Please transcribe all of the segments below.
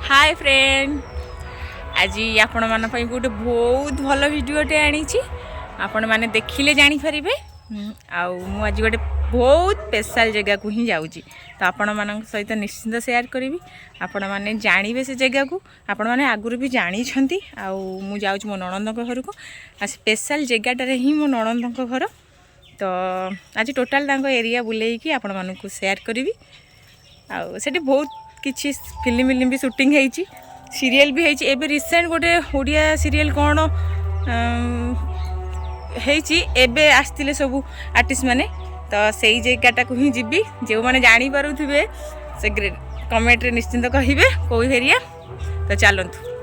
Hi friend आज आपण मान गोटे बहुत भल भिडटे आनी आपण मैंने देखिले जापर आज गोटे बहुत स्पेशल जगह को ही जाऊँगी तो आपण मान सहित निश्चिंत शेयर करी आपण मैंने जानवे से जगह को आपण मैंने आगुरी भी जानी जाऊँ मो नणंद घर को स्पेशल जगह ही मो नणंद घर तो आज टोटाल एरिया बुलेकी आपण मानक शेयर करी आठ बहुत किसी फिल्म फिल्म भी शूटिंग होती सीरियल भी होती एबे रिसेंट गोटे ओडिया सीरियल कौन एबे आसते सब आर्टिस्ट माने तो सही जगहटा को ही जीवी जो मैंने जानीपे से कमेंट निश्चिंत कहे कौ एरिया तो चलतु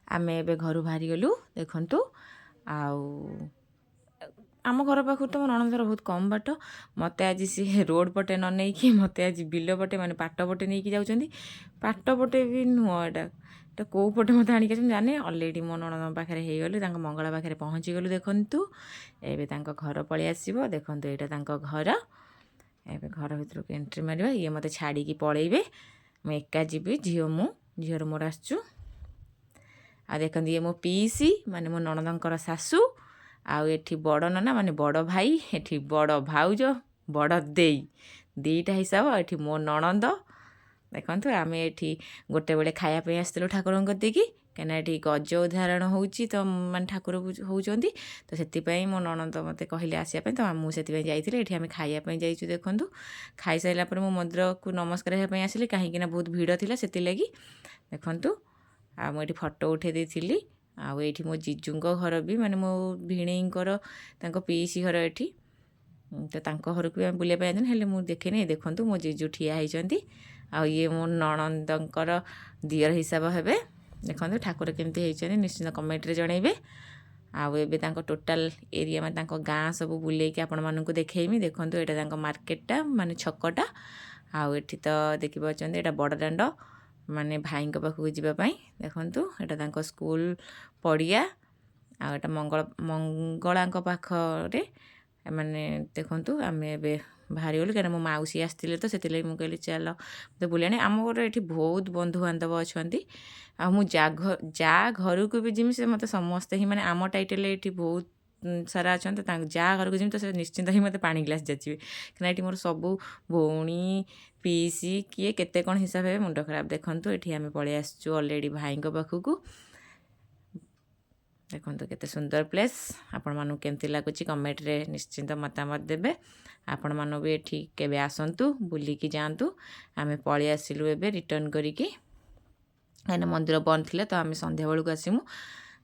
आम ए घर बाहरी गलु देखु आम घर पाखु तो मो नणंदर बहुत कम बाट मत आज सी रोड पटे न नहीं कि मत आज बिल पटे माने पाट पटे नहीं जाऊँच पाट पटे भी नुह एटा कौ पटे मत आणिक जाने अलरेडी मो नणंद पाखे हो मंगला पाखे पहुँची गलु देखु एवं घर पलि आसो देखु यहाँ घर एवं घर भर एंट्री मार ये मत छाड़ी पलैबे मुझे एका जी झील झीर मोर आसचु आ देखते ये मो पीसी माने मो नणंदर सासू आठी बड़ नना माने बड़ भाई एठी बड़ भाउज बड़ देई दीटा हिसाब एठी मो नणंद देखु आम एठी गोटे बेले खायापी आसलु ठाकुर देखी कहीं ये गज उदाहरण हो तो माने ठाकुर होती तो से मो नणंद मत कहले आसापी तो मुझे जाइए ये आम खायापी जाइए देखूँ खाई सारापर मो मंदिर को नमस्कार होगापी आसली कहीं बहुत भिड़ थी से लगी देखूँ आठी फटो उठे थी आठी मो जीजूंग घर भी माने मो भिणईंकर पीसी घर एठी तो घर को बुलाइपा जाते मुझे देखे देखूँ मो जीजू ठिया होती ये मो नणंदर दियर हिसाब हे देखते ठाकुर केमती होती निश्चिंत कमेंट रे जनइबे आउ टोटाल एरिया में गाँ सब बुलेकी आपण मानक देखमी देखूँ यहाँ मार्केटा माने छकटा आउ एठी तो देखी पार्टी यहाँ बड़ दाण्ड माने भाई पाखक जावाई देखूँ यहाँ स्कूल पड़िया आटा मंगला पाखरे माने देखूँ आम ए बाहरी गलु क्या मो मौसी आसते तो से मुझे कहली चल मत बुलाने आम घर ये बहुत बंधु बांधव अच्छा जा घर को भी जिमी से मत समस्ते ही माने आम टाइटल ये बहुत सारा अच्छा तो जा घर को जिमी तो से निश्चिंत ही मत पानी ग्लास जाचिए कहीं ये मोर सबू भौणी पीसी किए केते कौन हिसाब है मुंड खराब देखूँ ये आम पलि आसचु अलरेडी भाई पाखक देखो केते सुंदर प्लेस आपण मानू केमती लगुच कमेंट रे निश्चिंत मतामत देबे आपण मानो भी एठी केबे आसंतु बुलिकी जातु आमे पलि आसिलु एबे रिटर्न करिकी एने मंदिर बंद थिला तो आमे संध्या बेलू आसीमु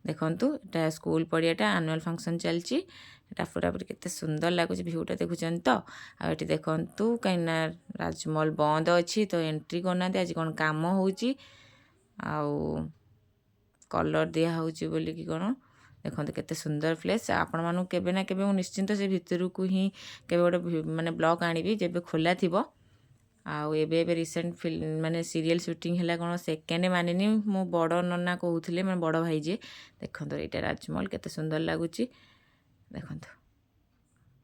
देखंतु एटा स्कूल पड़ियाटा एनुअल फंक्शन चलची एटा पूरा पूरी केते सुंदर लगुच व्यूटा देखुचन तो आ एठी देखंतु कइना राजमहल बंद अछि तो एंट्री करना आज कोन काम होउची आउ कलर दिया होउची बोली कि कोन देखो केते सुंदर प्लेस आपण मानू केबे ना केबे निश्चिंत से भितर को ही केबे गोटे माने ब्लॉग आनिबी जेबे खोला थिबो आउ एबे एबे रिसेंट फिल्म माने सीरियल शूटिंग हैला कोन सेकेंड मानेनी मो बड़ नना कहउथिले माने बड़ भाई जे देखो एटा राजमहल केते सुंदर लागुची देखो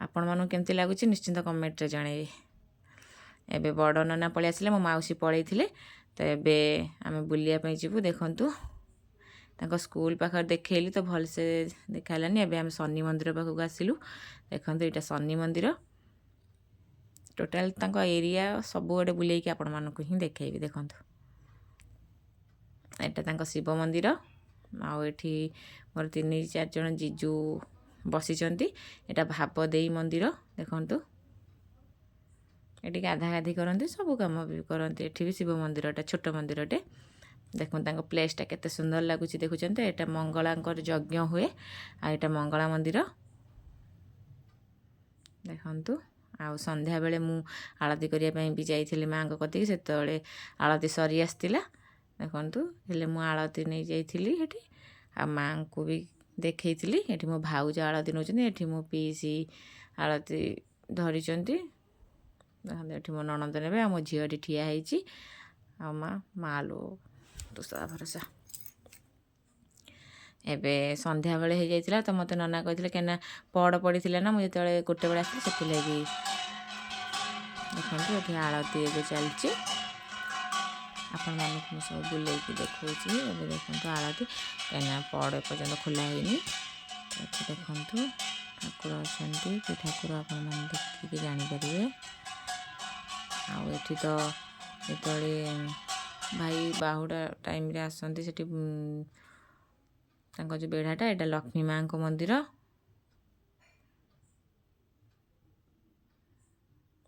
आपण मानू केमती लागुची निश्चिंत कमेंट रे जणाइबे एबे बड़ नना पळि आसिले मो माउसी पळैथिले तो एबे आमे बुलिया पई जिवु देखंतु स्कूल पाखे देखली तो भल से देखालानी एबे आम शनि मंदिर पाखक आसिलु देखो यहाँ शनि मंदिर टोटाल एरिया सब आड़े बुलेकी आपण मानक ही देखी देखो यहाँ शिव मंदिर आठी मोर 3-4 जन जीजू बसीचंती एटा भापदेई मंदिर देखो ये गाधा गाधी करते सब कम भी करते ये भी शिव मंदिरटा छोट मंदिरटे देखो प्लेसटा केते सुंदर लगुच देखुं यहाँ मंगलांकर यज्ञ हुए आटा मंगला मंदिर देखु आउ संध्या बेले मु आलती करने भी जाइली माँ कति से आलती सरी आसला देखु हेले मु आलती नहीं जाइली आ माँ को भी देखी ये मो भाउज आलती नौ ये मो पीसी आलती धरी देखते मो नणंद ने आ मो झीटी ठिया आ माँ मालो तुषा भरोसा एबे संध्या बेले हो जाइतिला तो मते नना कहथिले केना पड़ पड़ीथिला ना मुझे तळे गोटे बेले आसी सेति लागि देखंतु एठी आळती एबे चलची ଆପଣମାନଙ୍କୁ ମୁଁ ସବୁ ବୁଲେଇକି ଦେଖାଉଛି। ଏବେ ଦେଖନ୍ତୁ ଆଳତି, କାହିଁକିନା ପଡ଼ ଏପର୍ଯ୍ୟନ୍ତ ଖୋଲା ହେଇନି। ଏଠି ଦେଖନ୍ତୁ ଠାକୁର ଅଛନ୍ତି, କି ଠାକୁର ଆପଣମାନେ ଦେଖିକି ଜାଣିପାରିବେ। ଆଉ ଏଠି ତ ଯେତେବେଳେ ଭାଇ ବାହୁଡ଼ା ଟାଇମ୍ରେ ଆସନ୍ତି ସେଠି ତାଙ୍କ ଯେଉଁ ବେଢ଼ାଟା, ଏଇଟା ଲକ୍ଷ୍ମୀ ମା'ଙ୍କ ମନ୍ଦିର।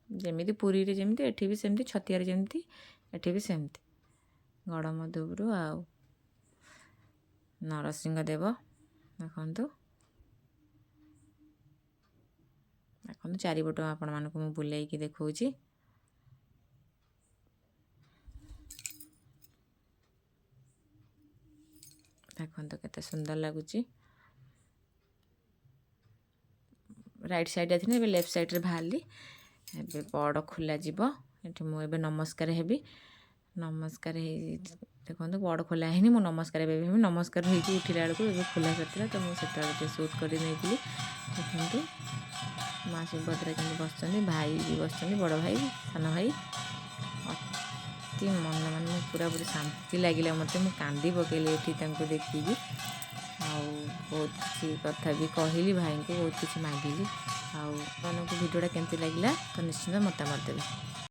ଯେମିତି ପୁରୀରେ ଯେମିତି ଏଠି ବି ସେମିତି, ଛତିଆରେ ଯେମିତି ଏଠି ବି ସେମିତି। ଗଡ଼ମଧୁପୁର ଆଉ ନରସିଂହ ଦେବ ଦେଖନ୍ତୁ। ଦେଖନ୍ତୁ ଚାରିପଟ ଆପଣମାନଙ୍କୁ ମୁଁ ବୁଲେଇକି ଦେଖାଉଛି। ଦେଖନ୍ତୁ କେତେ ସୁନ୍ଦର ଲାଗୁଛି। ରାଇଟ୍ ସାଇଡ଼୍ରେ ଥିଲେ, ଏବେ ଲେଫ୍ଟ ସାଇଡ଼୍ରେ ବାହାରିଲି। ଏବେ ପଡ଼ ଖୋଲା ଯିବ। ଏଠି ମୁଁ ଏବେ ନମସ୍କାର ହେବି। ନମସ୍କାର ହେଇ ଦେଖନ୍ତୁ ପଡ଼ ଖୋଲା ହେଇନି, ମୁଁ ନମସ୍କାର ଏବେ ହେବି। ନମସ୍କାର ହେଇକି ଉଠିଲା ବେଳକୁ ଏବେ ଖୋଲା ସରିଥିଲା, ତ ମୁଁ ସେତେବେଳେ ଟିକେ ସୁଟ୍ କରି ନେଇଥିଲି। ଦେଖନ୍ତୁ ମା ସୁଭଦ୍ରା କେମିତି ବସିଛନ୍ତି, ଭାଇ ବି ବସିଛନ୍ତି, ବଡ଼ ଭାଇ ସାନ ଭାଇ। ଅତି ମାନେ ମୁଁ ପୁରାପୁରି ଶାନ୍ତି ଲାଗିଲା ମୋତେ। ମୁଁ କାନ୍ଦି ପକେଇଲି ଏଠି ତାଙ୍କୁ ଦେଖିକି। ଆଉ ବହୁତ କିଛି କଥା ବି କହିଲି ଭାଇଙ୍କୁ, ବହୁତ କିଛି ମାଗିଲି। ଆଉ ଆପଣଙ୍କୁ ଭିଡ଼ିଓଟା କେମିତି ଲାଗିଲା ତ ନିଶ୍ଚିନ୍ତ ମତାମତ ଦେବେ।